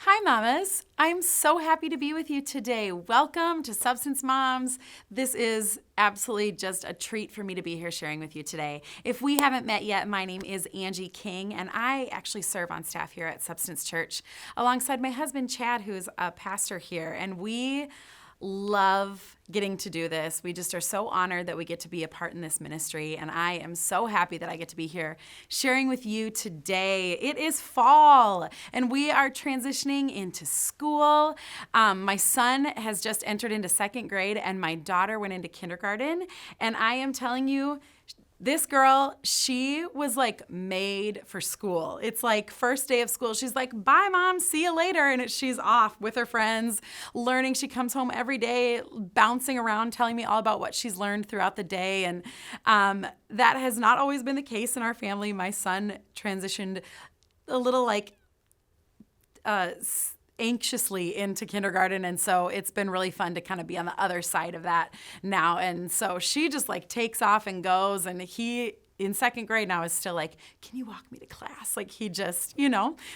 Hi, mamas. I'm so happy to be with you today. Welcome to Substance Moms. This is absolutely just a treat for me to be here sharing with you today. If we haven't met yet, my name is Angie King, and I actually serve on staff here at Substance Church alongside my husband, Chad, who's a pastor here. And we love getting to do this. We just are so honored that we get to be a part in this ministry, and I am so happy that I get to be here sharing with you today. It is fall, and we are transitioning into school. My son has just entered into second grade, and my daughter went into kindergarten, and I am telling you, this girl, she was like made for school. It's like first day of school. She's like, bye, mom, see you later. And she's off with her friends, learning. She comes home every day, bouncing around, telling me all about what she's learned throughout the day. And that has not always been the case in our family. My son transitioned a little anxiously into kindergarten, and so it's been really fun to kind of be on the other side of that now. And so she just like takes off and goes, and he in second grade now is still like, can you walk me to class? Like he just,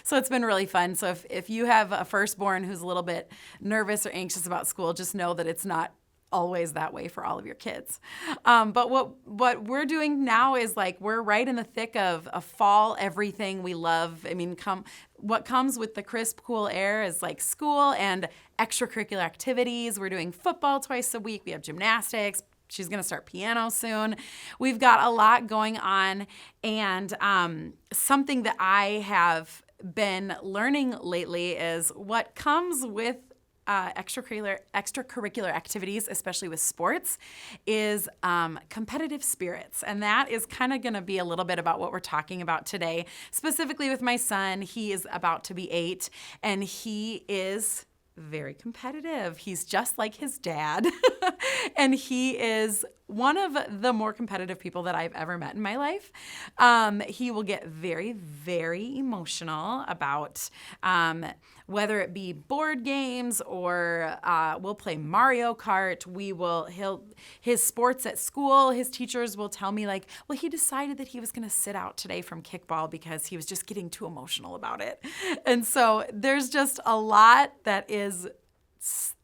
so it's been really fun. So if you have a firstborn who's a little bit nervous or anxious about school, just know that it's not always that way for all of your kids. But what we're doing now is like we're right in the thick of a fall everything we love. I mean, what comes with the crisp, cool air is like school and extracurricular activities. We're doing football twice a week. We have gymnastics. She's going to start piano soon. We've got a lot going on. And something that I have been learning lately is what comes with extracurricular activities, especially with sports, is competitive spirits. And that is kind of going to be a little bit about what we're talking about today. Specifically with my son, he is about to be 8, and he is very competitive. He's just like his dad. And he is one of the more competitive people that I've ever met in my life. He will get very, very emotional about whether it be board games or we'll play Mario Kart. His sports at school, his teachers will tell me like, well, he decided that he was going to sit out today from kickball because he was just getting too emotional about it. And so there's just a lot that is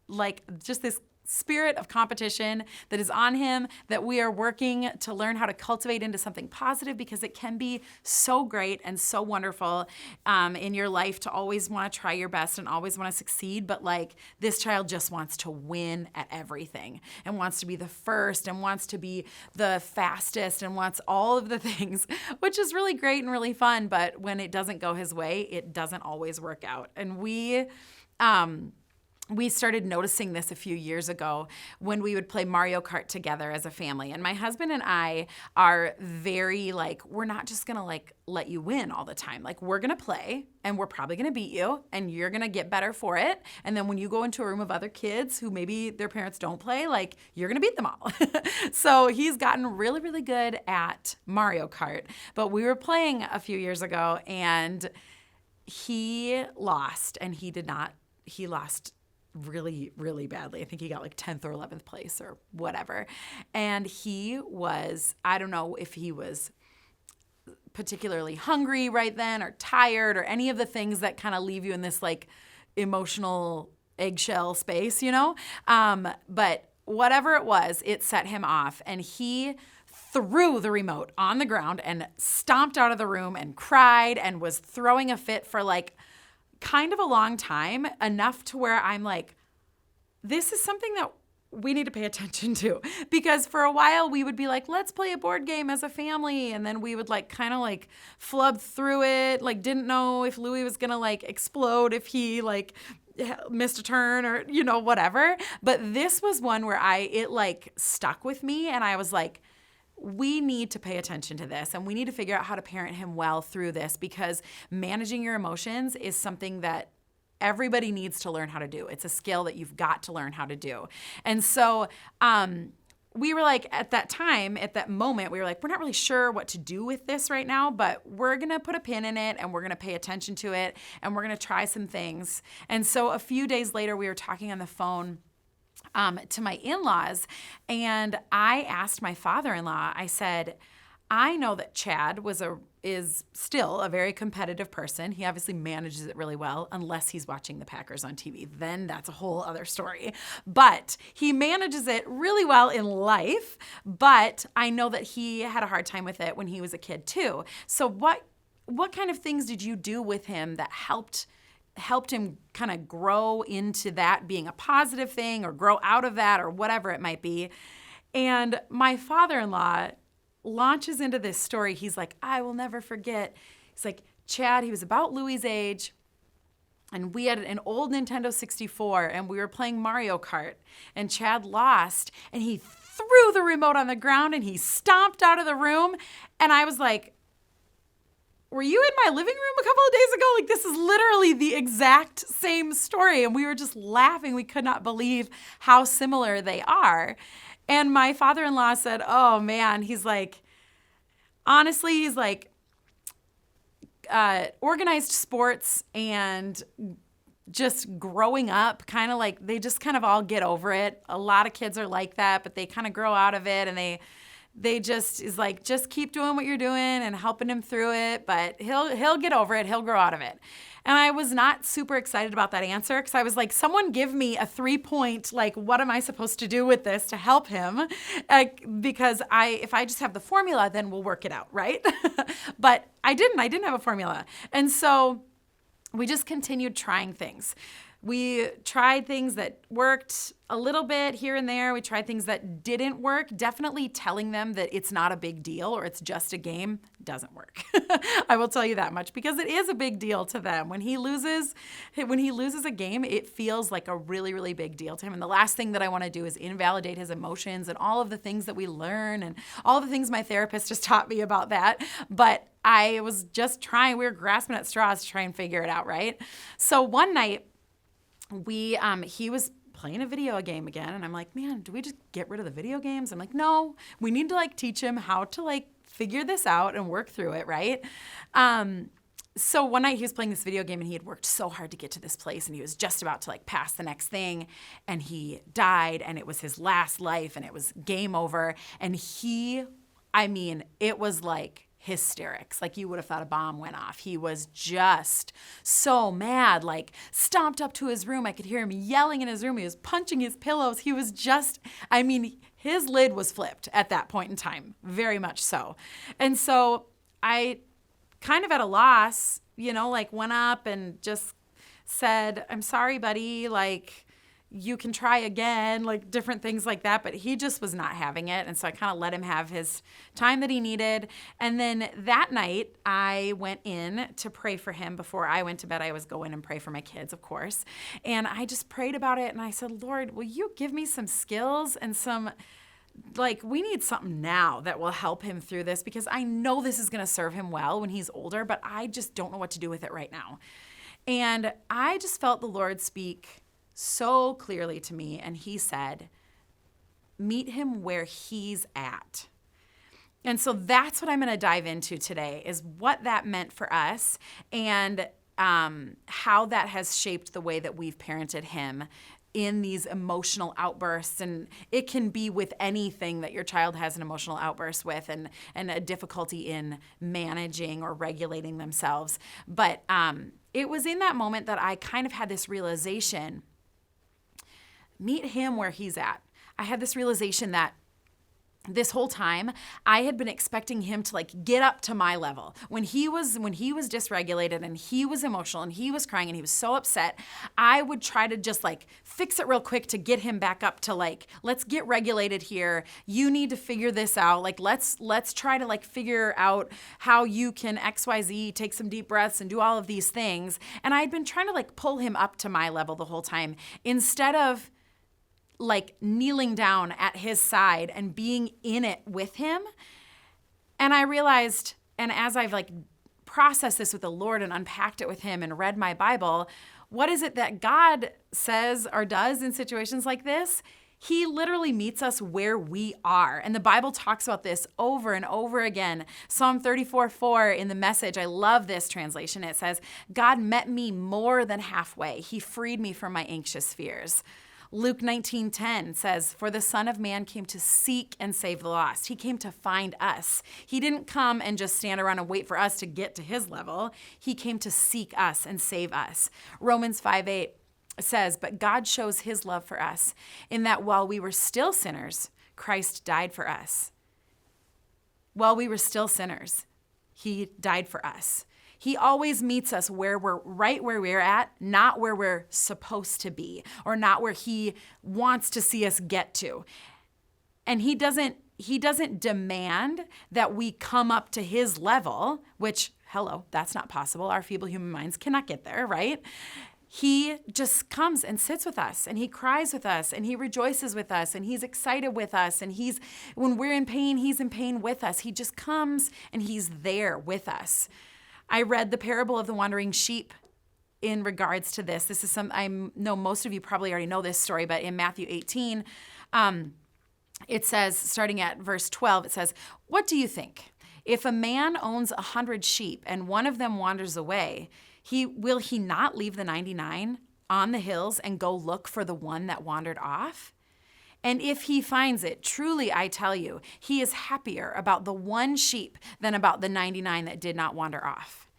like just this spirit of competition that is on him that we are working to learn how to cultivate into something positive, because it can be so great and so wonderful in your life to always want to try your best and always want to succeed. But like this child just wants to win at everything and wants to be the first and wants to be the fastest and wants all of the things, which is really great and really fun. But when it doesn't go his way, it doesn't always work out. And we started noticing this a few years ago when we would play Mario Kart together as a family. And my husband and I are very like, we're not just going to like let you win all the time. Like we're going to play and we're probably going to beat you and you're going to get better for it. And then when you go into a room of other kids who maybe their parents don't play, like you're going to beat them all. So he's gotten really, really good at Mario Kart. But we were playing a few years ago and he lost, and he lost really, really badly. I think he got like 10th or 11th place or whatever. And I don't know if he was particularly hungry right then or tired or any of the things that kind of leave you in this like emotional eggshell space, but whatever it was, it set him off, and he threw the remote on the ground and stomped out of the room and cried and was throwing a fit for like kind of a long time, enough to where I'm like, this is something that we need to pay attention to, because for a while we would be like, let's play a board game as a family. And then we would like kind of like flub through it. Like didn't know if Louis was going to like explode if he like missed a turn or, whatever. But this was one where it like stuck with me, and I was like, we need to pay attention to this, and we need to figure out how to parent him well through this, because managing your emotions is something that everybody needs to learn how to do. It's a skill that you've got to learn how to do. And so we were like, at that moment, we were like, we're not really sure what to do with this right now, but we're going to put a pin in it and we're going to pay attention to it and we're going to try some things. And so a few days later, we were talking on the phone to my in-laws, and I asked my father-in-law, I said, I know that Chad was a is still a very competitive person. He obviously manages it really well, unless he's watching the Packers on TV. Then that's a whole other story. But he manages it really well in life. But I know that he had a hard time with it when he was a kid too. So what kind of things did you do with him that helped him kind of grow into that being a positive thing, or grow out of that, or whatever it might be? And my father-in-law launches into this story. He's like, I will never forget. He's like, Chad, he was about Louie's age, and we had an old Nintendo 64, and we were playing Mario Kart, and Chad lost, and he threw the remote on the ground, and he stomped out of the room, and I was like, were you in my living room a couple of days ago? Like, this is literally the exact same story, and we were just laughing. We could not believe how similar they are. And my father-in-law said, oh man, he's like, honestly, he's like, organized sports and just growing up, kind of like, they just kind of all get over it. A lot of kids are like that, but they kind of grow out of it, and they just is like, just keep doing what you're doing and helping him through it, but he'll get over it. He'll grow out of it. And I was not super excited about that answer, because I was like, someone give me a 3-point, like, what am I supposed to do with this to help him? Because if I just have the formula, then we'll work it out, right? But I didn't have a formula. And so we just continued trying things. We tried things that worked a little bit here and there. We tried things that didn't work. Definitely telling them that it's not a big deal or it's just a game doesn't work. I will tell you that much, because it is a big deal to them. When he loses a game, it feels like a really, really big deal to him. And the last thing that I want to do is invalidate his emotions and all of the things that we learn and all the things my therapist just taught me about that. But I was just trying, we were grasping at straws to try and figure it out, right? So one night, he was playing a video game again, and I'm like, man, do we just get rid of the video games? I'm like, no, we need to like teach him how to like figure this out and work through it, right? So one night he was playing this video game, and he had worked so hard to get to this place, and he was just about to like pass the next thing, and he died, and it was his last life, and it was game over, and it was like hysterics. Like, you would have thought a bomb went off. He was just so mad, like stomped up to his room. I could hear him yelling in his room. He was punching his pillows. He was just, his lid was flipped at that point in time, very much so. And so I kind of at a loss, went up and just said, I'm sorry, buddy, like, you can try again, like different things like that. But he just was not having it. And so I kind of let him have his time that he needed. And then that night I went in to pray for him. Before I went to bed, I always go in and pray for my kids, of course. And I just prayed about it. And I said, Lord, will you give me some skills and we need something now that will help him through this, because I know this is going to serve him well when he's older, but I just don't know what to do with it right now. And I just felt the Lord speak so clearly to me, and he said, meet him where he's at. And so that's what I'm going to dive into today, is what that meant for us and how that has shaped the way that we've parented him in these emotional outbursts. And it can be with anything that your child has an emotional outburst with, and a difficulty in managing or regulating themselves. But it was in that moment that I kind of had this realization, meet him where he's at. I had this realization that this whole time I had been expecting him to like get up to my level. When he was dysregulated and he was emotional and he was crying and he was so upset, I would try to just like fix it real quick to get him back up to like, let's get regulated here. You need to figure this out. Like, let's try to like figure out how you can XYZ, take some deep breaths and do all of these things. And I'd been trying to like pull him up to my level the whole time, instead of like kneeling down at his side and being in it with him. And I realized, and as I've like processed this with the Lord and unpacked it with him and read my Bible, what is it that God says or does in situations like this? He literally meets us where we are. And the Bible talks about this over and over again. Psalm 34:4 in the Message, I love this translation. It says, God met me more than halfway. He freed me from my anxious fears. Luke 19:10 says, "For the Son of Man came to seek and save the lost." He came to find us. He didn't come and just stand around and wait for us to get to his level. He came to seek us and save us. Romans 5:8 says, "But God shows his love for us in that while we were still sinners, Christ died for us." While we were still sinners, he died for us. He always meets us where we're right where we're at, not where we're supposed to be, or not where he wants to see us get to. And he doesn't demand that we come up to his level, which, hello, that's not possible. Our feeble human minds cannot get there, right? He just comes and sits with us, and he cries with us, and he rejoices with us, and he's excited with us, and when we're in pain, he's in pain with us. He just comes and he's there with us. I read the parable of the wandering sheep in regards to this. This is I know most of you probably already know this story, but in Matthew 18, it says, starting at verse 12, it says, "What do you think? If a man owns 100 sheep and one of them wanders away, will he not leave the 99 on the hills and go look for the one that wandered off? And if he finds it, truly I tell you, he is happier about the one sheep than about the 99 that did not wander off.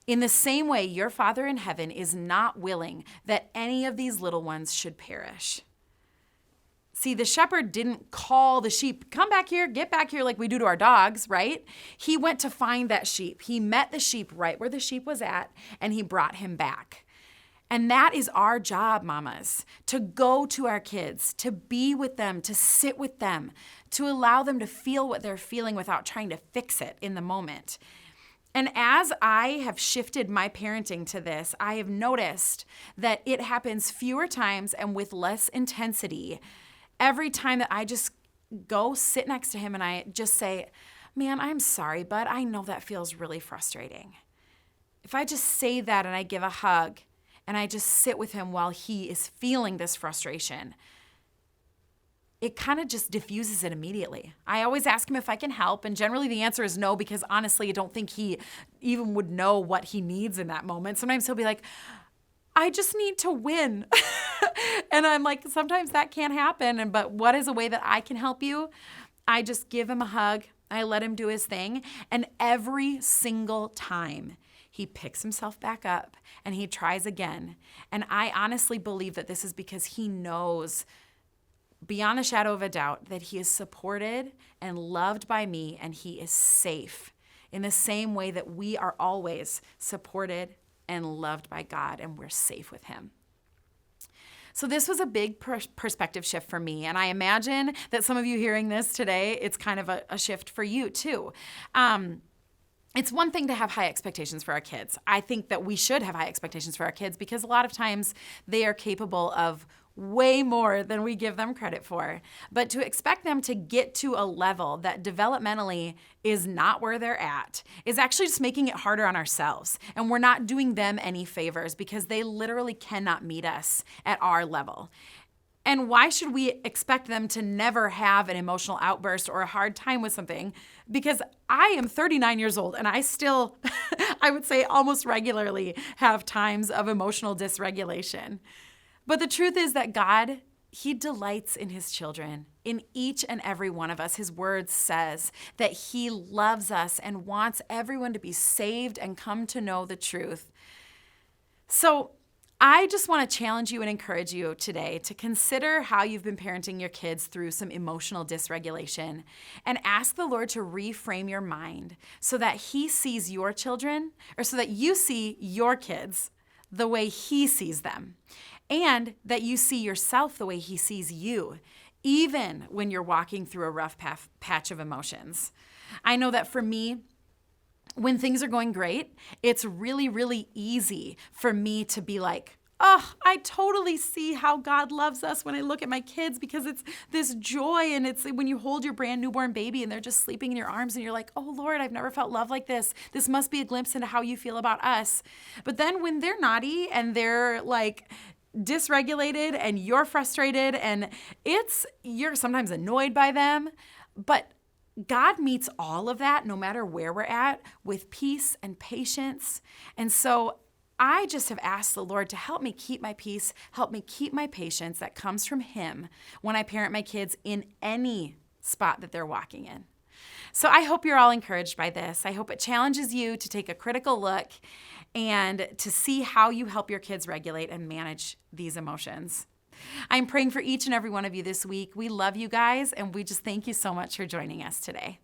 In the same way, your Father in heaven is not willing that any of these little ones should perish." See, the shepherd didn't call the sheep, "Come back here, get back here," like we do to our dogs, right? He went to find that sheep. He met the sheep right where the sheep was at, and he brought him back. And that is our job, mamas, to go to our kids, to be with them, to sit with them, to allow them to feel what they're feeling without trying to fix it in the moment. And as I have shifted my parenting to this, I have noticed that it happens fewer times and with less intensity every time that I just go sit next to him and I just say, "Man, I'm sorry, bud. I know that feels really frustrating." If I just say that and I give a hug, and I just sit with him while he is feeling this frustration, it kind of just diffuses it immediately. I always ask him if I can help, and generally the answer is no, because honestly, I don't think he even would know what he needs in that moment. Sometimes he'll be like, "I just need to win." And I'm like, sometimes that can't happen, but what is a way that I can help you? I just give him a hug. I let him do his thing, and every single time, he picks himself back up and he tries again. And I honestly believe that this is because he knows beyond a shadow of a doubt that he is supported and loved by me, and he is safe in the same way that we are always supported and loved by God, and we're safe with him. So this was a big perspective shift for me, and I imagine that some of you hearing this today, it's kind of a shift for you too. It's one thing to have high expectations for our kids. I think that we should have high expectations for our kids because a lot of times they are capable of way more than we give them credit for. But to expect them to get to a level that developmentally is not where they're at is actually just making it harder on ourselves. And we're not doing them any favors because they literally cannot meet us at our level. And why should we expect them to never have an emotional outburst or a hard time with something? Because I am 39 years old and I still, I would say almost regularly have times of emotional dysregulation. But the truth is that God, he delights in his children, in each and every one of us. His word says that he loves us and wants everyone to be saved and come to know the truth. So I just want to challenge you and encourage you today to consider how you've been parenting your kids through some emotional dysregulation and ask the Lord to reframe your mind so that he sees your children, or so that you see your kids the way he sees them, and that you see yourself the way he sees you, even when you're walking through a rough patch of emotions. I know that for me, when things are going great, it's really, really easy for me to be like, "Oh, I totally see how God loves us when I look at my kids," because it's this joy, and it's when you hold your brand newborn baby and they're just sleeping in your arms and you're like, "Oh Lord, I've never felt love like this. This must be a glimpse into how you feel about us." But then when they're naughty and they're like dysregulated and you're frustrated and you're sometimes annoyed by them, but God meets all of that, no matter where we're at, with peace and patience. And so I just have asked the Lord to help me keep my peace, help me keep my patience that comes from Him when I parent my kids in any spot that they're walking in. So I hope you're all encouraged by this. I hope it challenges you to take a critical look and to see how you help your kids regulate and manage these emotions. I'm praying for each and every one of you this week. We love you guys, and we just thank you so much for joining us today.